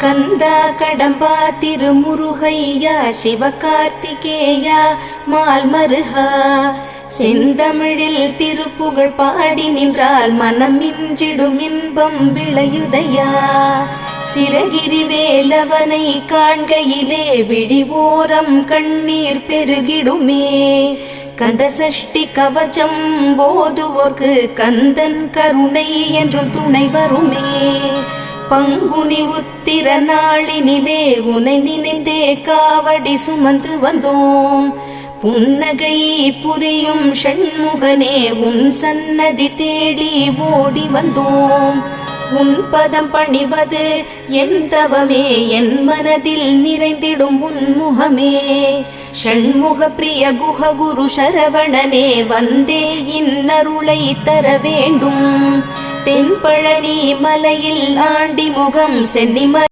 கந்தா கடம்பா திருமுருகையா சிவகார்த்திகேயா மால்மருகா செந்தமிழில் திருப்புகழ் பாடி நின்றால் மனம் மிஞ்சிடும் இன்பம் விளையுதையா. சிரகிரி வேலவனை காண்கையிலே விழிவோரம் கண்ணீர் பெருகிடுமே. கந்த சஷ்டி கவச்சம் போதுவோர்க்கு கந்தன் கருணை என்றும் துணை வருமே. பங்குனி உத்திர நாளினிலே உனை நினைந்தே காவடி சுமந்து வந்தோம். புன்னகை புரியும் ஷண்முகனே உன் சன்னதி தேடி ஓடி வந்தோம். உன் பதம் பணிவது என் தவமே, என் மனதில் நிறைந்திடும் உன் முகமே. ஷண்முக பிரிய குஹ குரு சரவணனே வந்தே இன்னருளை தர வேண்டும். தென்பழனி மலையில் ஆண்டி முகம் சென்னிம